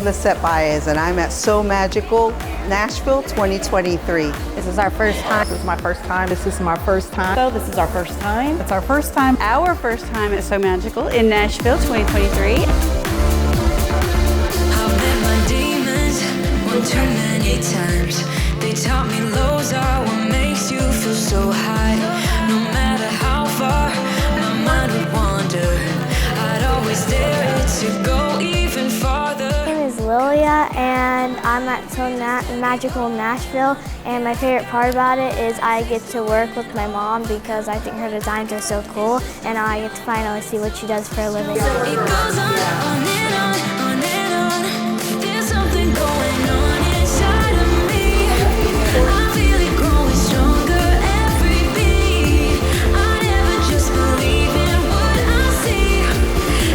is Sept, and I'm at Sew Magical Nashville 2023. This is our first time. This is my first time. This is my first time. So this is our first time. It's our first time. Our first time at Sew Magical in Nashville 2023. I've met my demons one too many times. They taught me lows are what makes you feel so high. No matter how far my mind would wander, I'd always dare it to go even farther. My name is Lilia, and I'm at Sew Magical Nashville, and my favorite part about it is I get to work with my mom because I think her designs are so cool, and I get to finally see what she does for a living. It goes on and on, on and on. There's something going on inside of me. I feel it growing stronger every beat. I never just believe in what I see,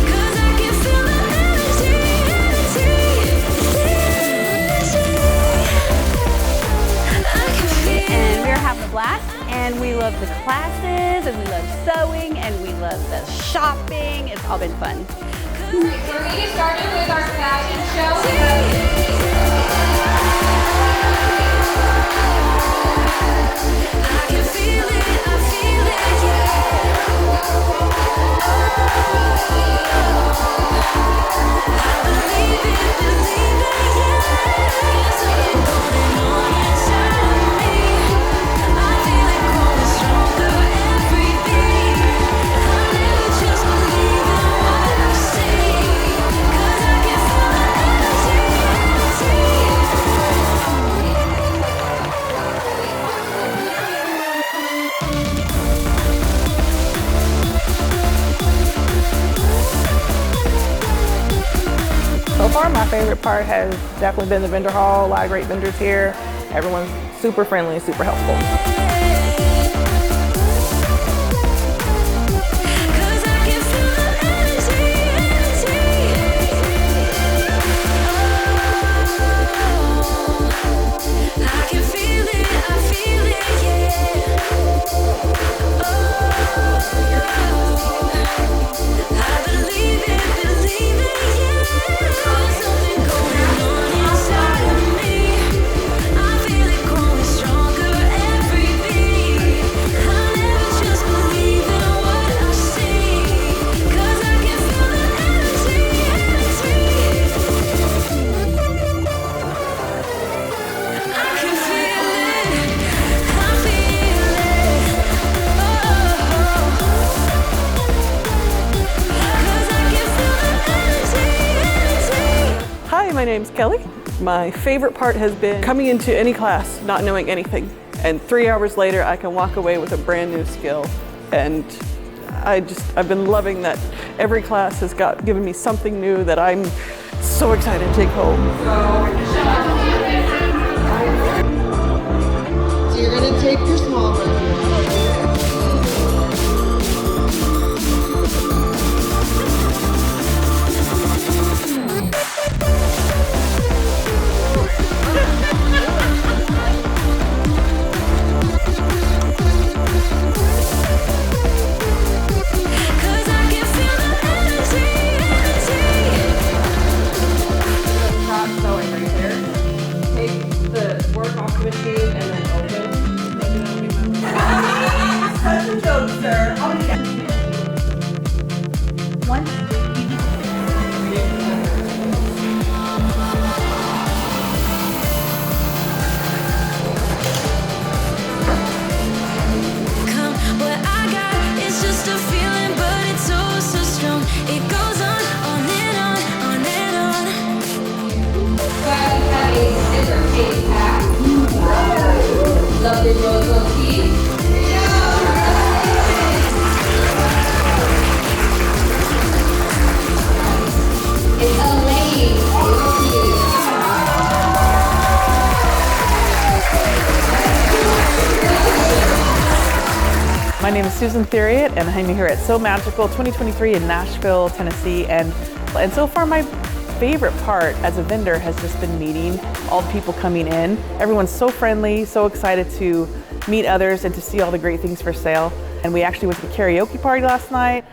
'cause I can feel the energy. I can feel And we're having a blast, and we love the classes, and we love sewing, and we love the shopping. It's all been fun. So we're going to get started with our fashion show. I can feel it, yeah. I believe it, yeah. There's something going on inside of me. I feel it growing stronger every beat. I never just believe in what I see, 'cause I can feel the energy. So far, my favorite part has definitely been the vendor hall. A lot of great vendors here. Everyone's super friendly and super helpful. 'Cause I can feel the energy. Oh, I can feel it, yeah. Oh, I believe it, yeah. There's something going on inside of me. I feel it growing stronger every beat. I never just believe in what I see, 'cause I can feel the energy. I can feel it, I feel it. Oh, 'cause I can feel the energy. Hi, my name's Kelly. My favorite part has been coming into any class not knowing anything, and 3 hours later I can walk away with a brand new skill. And I've been loving that every class has given me something new that I'm so excited to take home. So you're going to take your small version. Come, what I got is just a feeling, but it's so strong. It goes on and on, on and on. So I have a scissor case pack. Lovely rose tea. It's a lane. My name is Susan Theriot, and I'm here at Sew Magical 2023 in Nashville, Tennessee. And so far, my favorite part as a vendor has just been meeting all the people coming in. Everyone's so friendly, so excited to meet others and to see all the great things for sale. And we actually went to the karaoke party last night.